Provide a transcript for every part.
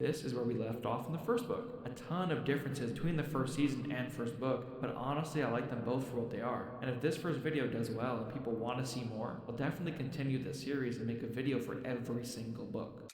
This is where we left off in the first book. A ton of differences between the first season and first book, but honestly I like them both for what they are. And if this first video does well and people want to see more, I'll definitely continue this series and make a video for every single book.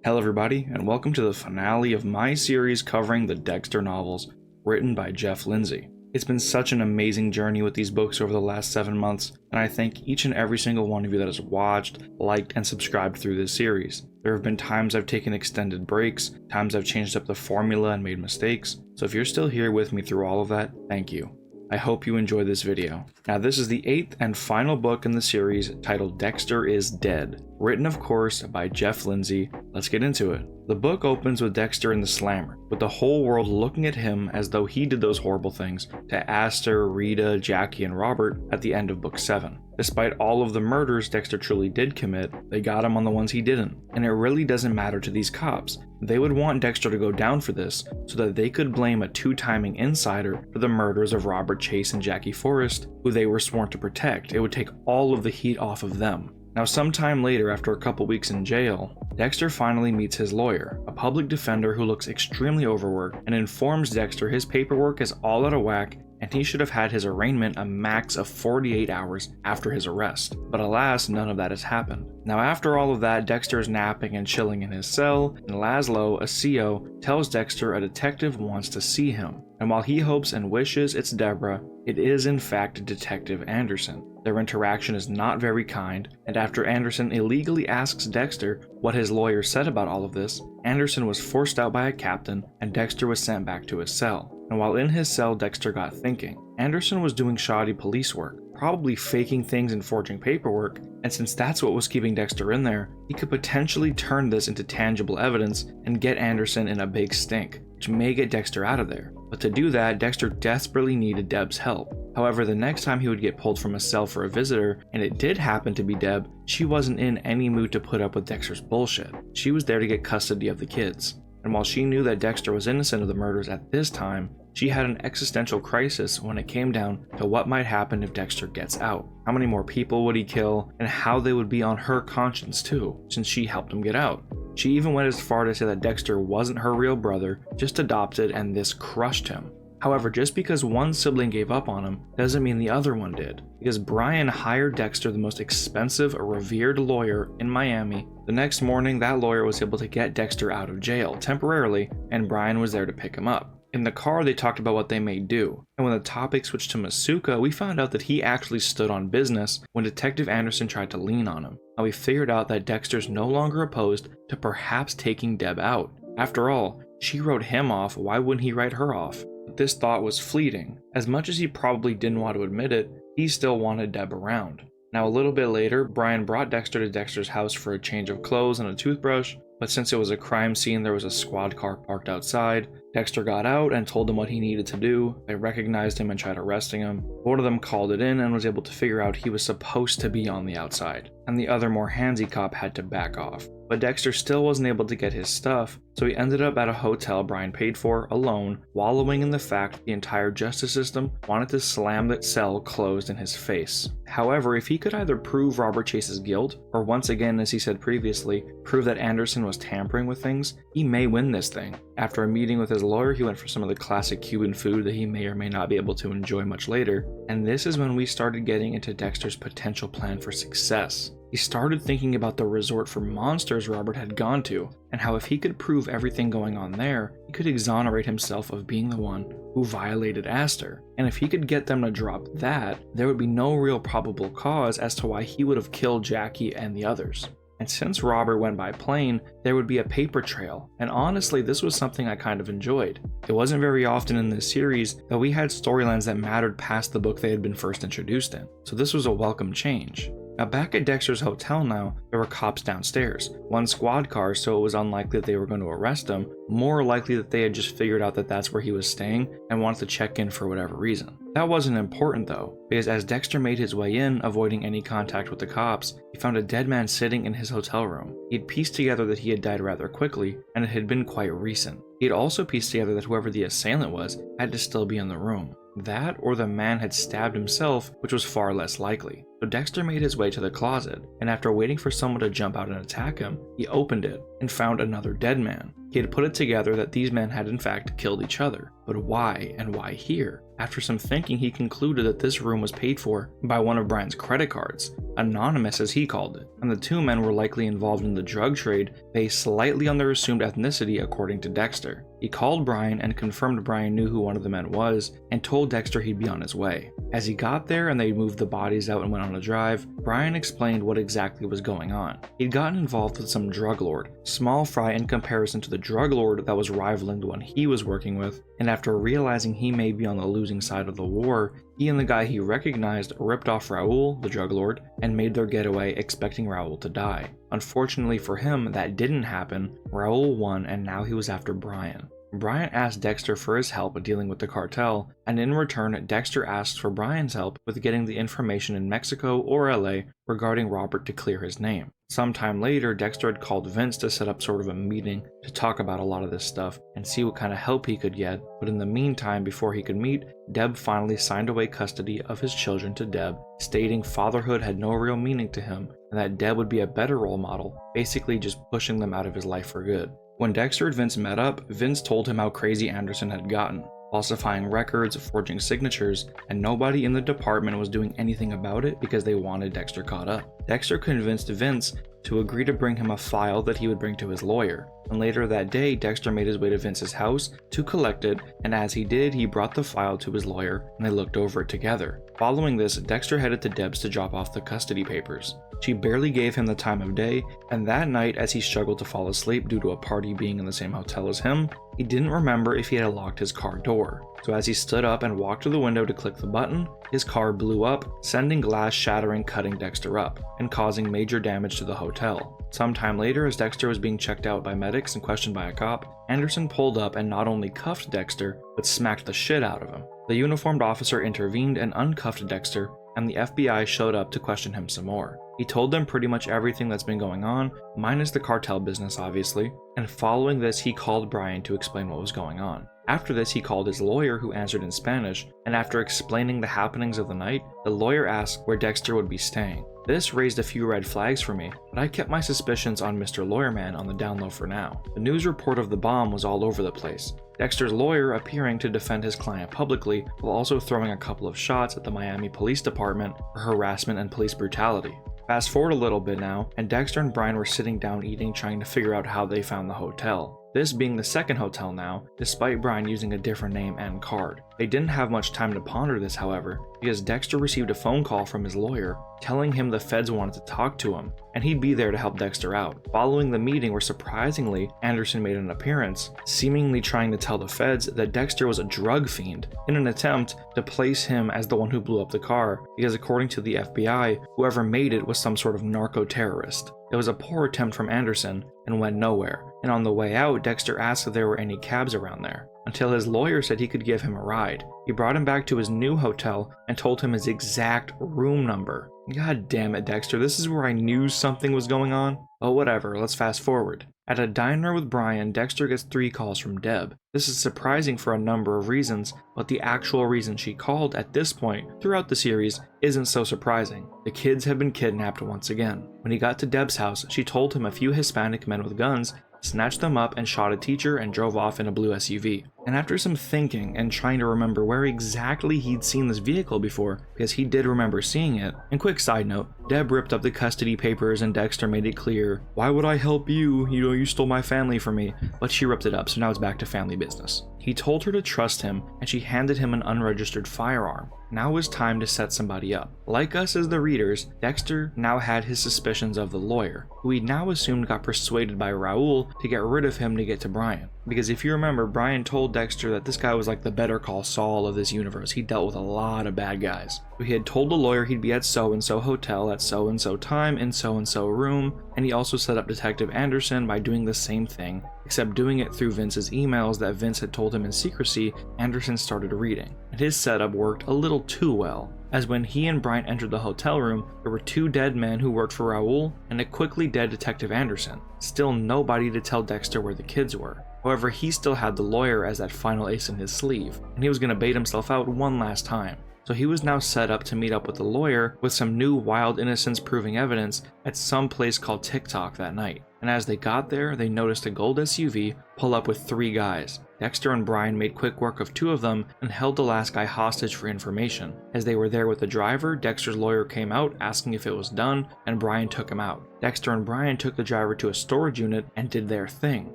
Hello everybody, and welcome to the finale of my series covering the Dexter novels, written by Jeff Lindsay. It's been such an amazing journey with these books over the last 7 months, and I thank each and every single one of you that has watched, liked, and subscribed through this series. There have been times I've taken extended breaks, times I've changed up the formula and made mistakes, so if you're still here with me through all of that, thank you. I hope you enjoy this video. Now this is the 8th and final book in the series titled Dexter is Dead, written of course by Jeff Lindsay. Let's get into it. The book opens with Dexter in the slammer, with the whole world looking at him as though he did those horrible things to Aster, Rita, Jackie, and Robert at the end of book 7. Despite all of the murders Dexter truly did commit, they got him on the ones he didn't, and it really doesn't matter to these cops. They would want Dexter to go down for this so that they could blame a two-timing insider for the murders of Robert Chase and Jackie Forrest, who they were sworn to protect. It would take all of the heat off of them. Now sometime later, after a couple weeks in jail, Dexter finally meets his lawyer, a public defender who looks extremely overworked, and informs Dexter his paperwork is all out of whack and he should have had his arraignment a max of 48 hours after his arrest. But alas, none of that has happened. Now after all of that, Dexter is napping and chilling in his cell, and Laszlo, a CO, tells Dexter a detective wants to see him. And while he hopes and wishes it's Deborah, it is in fact Detective Anderson. Their interaction is not very kind, and after Anderson illegally asks Dexter what his lawyer said about all of this, Anderson was forced out by a captain and Dexter was sent back to his cell. And while in his cell, Dexter got thinking. Anderson was doing shoddy police work, probably faking things and forging paperwork, and since that's what was keeping Dexter in there, he could potentially turn this into tangible evidence and get Anderson in a big stink, which may get Dexter out of there. But to do that, Dexter desperately needed Deb's help. However, the next time he would get pulled from a cell for a visitor, and it did happen to be Deb, she wasn't in any mood to put up with Dexter's bullshit. She was there to get custody of the kids. And while she knew that Dexter was innocent of the murders at this time, she had an existential crisis when it came down to what might happen if Dexter gets out. How many more people would he kill, and how they would be on her conscience too, since she helped him get out. She even went as far to say that Dexter wasn't her real brother, just adopted, and this crushed him. However, just because one sibling gave up on him doesn't mean the other one did, because Brian hired Dexter, the most expensive, revered lawyer in Miami. The next morning, that lawyer was able to get Dexter out of jail temporarily, and Brian was there to pick him up. In the car, they talked about what they may do, and when the topic switched to Masuka, we found out that he actually stood on business when Detective Anderson tried to lean on him. Now we figured out that Dexter's no longer opposed to perhaps taking Deb out. After all, she wrote him off, why wouldn't he write her off? But this thought was fleeting. As much as he probably didn't want to admit it, he still wanted Deb around. Now a little bit later, Brian brought Dexter to Dexter's house for a change of clothes and a toothbrush, but since it was a crime scene, there was a squad car parked outside. Dexter got out and told them what he needed to do. They recognized him and tried arresting him. One of them called it in and was able to figure out he was supposed to be on the outside, and the other more handsy cop had to back off. But Dexter still wasn't able to get his stuff, so he ended up at a hotel Brian paid for, alone, wallowing in the fact the entire justice system wanted to slam that cell closed in his face. However, if he could either prove Robert Chase's guilt, or once again, as he said previously, prove that Anderson was tampering with things, he may win this thing. After a meeting with his lawyer, he went for some of the classic Cuban food that he may or may not be able to enjoy much later, and this is when we started getting into Dexter's potential plan for success. He started thinking about the resort for monsters Robert had gone to, and how if he could prove everything going on there, he could exonerate himself of being the one who violated Aster. And if he could get them to drop that, there would be no real probable cause as to why he would have killed Jackie and the others. And since Robert went by plane, there would be a paper trail, and honestly this was something I kind of enjoyed. It wasn't very often in this series that we had storylines that mattered past the book they had been first introduced in, so this was a welcome change. Now back at Dexter's hotel now, there were cops downstairs. One squad car, so it was unlikely that they were going to arrest him, more likely that they had just figured out that that's where he was staying and wanted to check in for whatever reason. That wasn't important though, because as Dexter made his way in, avoiding any contact with the cops, he found a dead man sitting in his hotel room. He had pieced together that he had died rather quickly, and it had been quite recent. He had also pieced together that whoever the assailant was had to still be in the room. That or the man had stabbed himself, which was far less likely. So Dexter made his way to the closet, and after waiting for someone to jump out and attack him, he opened it and found another dead man. He had put it together that these men had in fact killed each other. But why, and why here? After some thinking, he concluded that this room was paid for by one of Brian's credit cards, anonymous as he called it, and the two men were likely involved in the drug trade based slightly on their assumed ethnicity according to Dexter. He called Brian and confirmed Brian knew who one of the men was, and told Dexter he'd be on his way. As he got there and they moved the bodies out and went on a drive, Brian explained what exactly was going on. He'd gotten involved with some drug lord, small fry in comparison to the drug lord that was rivaling the one he was working with, and after realizing he may be on the losing side of the war, he and the guy he recognized ripped off Raul, the drug lord, and made their getaway expecting Raul to die. Unfortunately for him, that didn't happen. Raul won, and now he was after Brian. Brian asked Dexter for his help dealing with the cartel, and in return, Dexter asked for Brian's help with getting the information in Mexico or LA regarding Robert to clear his name. Sometime later, Dexter had called Vince to set up sort of a meeting to talk about a lot of this stuff and see what kind of help he could get, but in the meantime, before he could meet, Deb finally signed away custody of his children to Deb, stating fatherhood had no real meaning to him and that Deb would be a better role model, basically just pushing them out of his life for good. When Dexter and Vince met up, Vince told him how crazy Anderson had gotten, falsifying records, forging signatures, and nobody in the department was doing anything about it because they wanted Dexter caught up. Dexter convinced Vince to agree to bring him a file that he would bring to his lawyer, and later that day, Dexter made his way to Vince's house to collect it, and as he did, he brought the file to his lawyer, and they looked over it together. Following this, Dexter headed to Deb's to drop off the custody papers. She barely gave him the time of day, and that night, as he struggled to fall asleep due to a party being in the same hotel as him, he didn't remember if he had locked his car door. So as he stood up and walked to the window to click the button, his car blew up, sending glass shattering, cutting Dexter up, and causing major damage to the hotel. Sometime later, as Dexter was being checked out by medics and questioned by a cop, Anderson pulled up and not only cuffed Dexter, but smacked the shit out of him. The uniformed officer intervened and uncuffed Dexter, and the FBI showed up to question him some more. He told them pretty much everything that's been going on, minus the cartel business obviously, and following this he called Brian to explain what was going on. After this he called his lawyer who answered in Spanish, and after explaining the happenings of the night, the lawyer asked where Dexter would be staying. This raised a few red flags for me, but I kept my suspicions on Mr. Lawyerman on the down low for now. The news report of the bomb was all over the place, Dexter's lawyer appearing to defend his client publicly while also throwing a couple of shots at the Miami Police Department for harassment and police brutality. Fast forward a little bit now, and Dexter and Brian were sitting down eating, trying to figure out how they found the hotel. This being the second hotel now, despite Brian using a different name and card. They didn't have much time to ponder this, however, because Dexter received a phone call from his lawyer telling him the feds wanted to talk to him, and he'd be there to help Dexter out. Following the meeting where surprisingly, Anderson made an appearance, seemingly trying to tell the feds that Dexter was a drug fiend in an attempt to place him as the one who blew up the car, because according to the FBI, whoever made it was some sort of narco-terrorist. It was a poor attempt from Anderson and went nowhere, and on the way out, Dexter asked if there were any cabs around there, until his lawyer said he could give him a ride. He brought him back to his new hotel and told him his exact room number. God damn it, Dexter, this is where I knew something was going on. Oh, whatever, let's fast forward. At a diner with Brian, Dexter gets 3 calls from Deb. This is surprising for a number of reasons, but the actual reason she called at this point throughout the series isn't so surprising. The kids have been kidnapped once again. When he got to Deb's house, she told him a few Hispanic men with guns snatched them up and shot a teacher and drove off in a blue SUV. And after some thinking and trying to remember where exactly he'd seen this vehicle before, because he did remember seeing it, and quick side note, Deb ripped up the custody papers and Dexter made it clear, why would I help you? You stole my family from me. But she ripped it up, so now it's back to family business. He told her to trust him, and she handed him an unregistered firearm. Now was time to set somebody up. Like us as the readers, Dexter now had his suspicions of the lawyer, who he now assumed got persuaded by Raul to get rid of him to get to Brian. Because if you remember, Brian told told Dexter that this guy was like the Better Call Saul of this universe. He dealt with a lot of bad guys. So he had told the lawyer he'd be at so-and-so hotel at so-and-so time in so-and-so room, and he also set up Detective Anderson by doing the same thing, except doing it through Vince's emails that Vince had told him in secrecy. Anderson started reading, and his setup worked a little too well, as when he and Brian entered the hotel room, there were 2 dead men who worked for Raul and a quickly dead Detective Anderson. Still nobody to tell Dexter where the kids were. However, he still had the lawyer as that final ace in his sleeve, and he was going to bait himself out one last time. So he was now set up to meet up with the lawyer with some new wild innocence proving evidence at some place called TikTok that night. And as they got there, they noticed a gold SUV pull up with 3 guys. Dexter and Brian made quick work of 2 of them and held the last guy hostage for information. As they were there with the driver, Dexter's lawyer came out asking if it was done, and Brian took him out. Dexter and Brian took the driver to a storage unit and did their thing.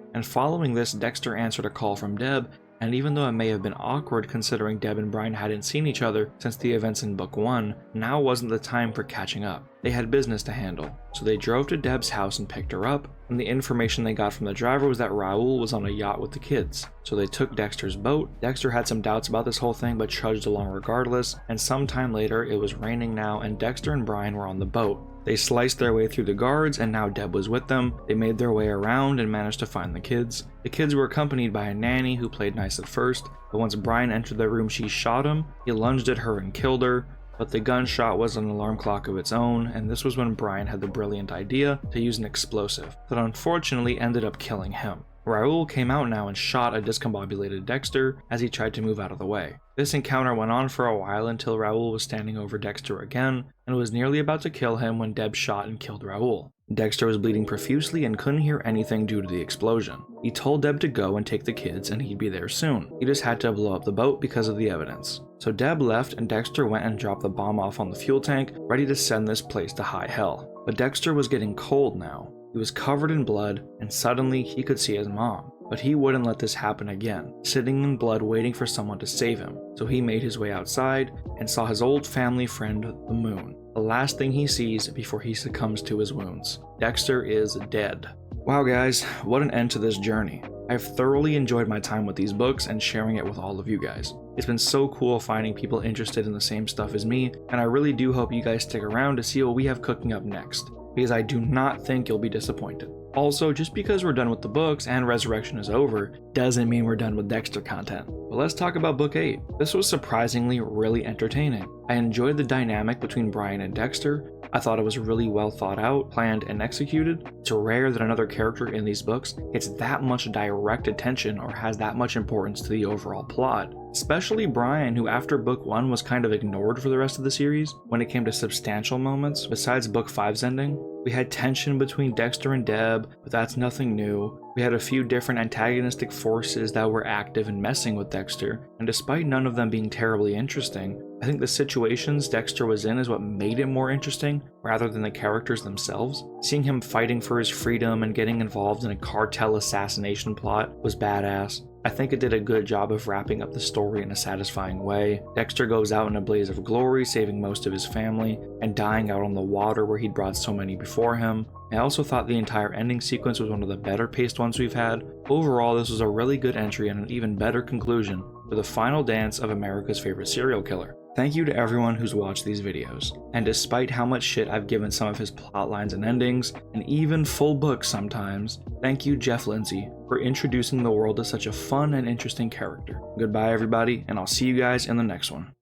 And following this, Dexter answered a call from Deb, and even though it may have been awkward considering Deb and Brian hadn't seen each other since the events in book 1, now wasn't the time for catching up. They had business to handle. So they drove to Deb's house and picked her up, and the information they got from the driver was that Raul was on a yacht with the kids. So they took Dexter's boat. Dexter had some doubts about this whole thing but trudged along regardless, and sometime later it was raining now and Dexter and Brian were on the boat. They sliced their way through the guards, and now Deb was with them. They made their way around and managed to find the kids. The kids were accompanied by a nanny who played nice at first, but once Brian entered the room she shot him. He lunged at her and killed her, but the gunshot was an alarm clock of its own, and this was when Brian had the brilliant idea to use an explosive that unfortunately ended up killing him. Raul came out now and shot a discombobulated Dexter as he tried to move out of the way. This encounter went on for a while until Raul was standing over Dexter again and was nearly about to kill him when Deb shot and killed Raul. Dexter was bleeding profusely and couldn't hear anything due to the explosion. He told Deb to go and take the kids and he'd be there soon. He just had to blow up the boat because of the evidence. So Deb left and Dexter went and dropped the bomb off on the fuel tank, ready to send this place to high hell. But Dexter was getting cold now. He was covered in blood, and suddenly he could see his mom. But he wouldn't let this happen again, sitting in blood waiting for someone to save him. So he made his way outside and saw his old family friend, the moon. The last thing he sees before he succumbs to his wounds. Dexter is dead. Wow guys, what an end to this journey. I've thoroughly enjoyed my time with these books and sharing it with all of you guys. It's been so cool finding people interested in the same stuff as me, and I really do hope you guys stick around to see what we have cooking up next, because I do not think you'll be disappointed. Also, just because we're done with the books and Resurrection is over, doesn't mean we're done with Dexter content. But let's talk about book 8. This was surprisingly really entertaining. I enjoyed the dynamic between Brian and Dexter. I thought it was really well thought out, planned, and executed. It's rare that another character in these books gets that much direct attention or has that much importance to the overall plot. Especially Brian, who after book 1 was kind of ignored for the rest of the series when it came to substantial moments. Besides book 5's ending, we had tension between Dexter and Deb, but that's nothing new. We had a few different antagonistic forces that were active and messing with Dexter, and despite none of them being terribly interesting, I think the situations Dexter was in is what made it more interesting, rather than the characters themselves. Seeing him fighting for his freedom and getting involved in a cartel assassination plot was badass. I think it did a good job of wrapping up the story in a satisfying way. Dexter goes out in a blaze of glory, saving most of his family, and dying out on the water where he'd brought so many before him. I also thought the entire ending sequence was one of the better paced ones we've had. Overall, this was a really good entry and an even better conclusion for the final dance of America's favorite serial killer. Thank you to everyone who's watched these videos, and despite how much shit I've given some of his plot lines and endings, and even full books sometimes, thank you Jeff Lindsay for introducing the world to such a fun and interesting character. Goodbye everybody, and I'll see you guys in the next one.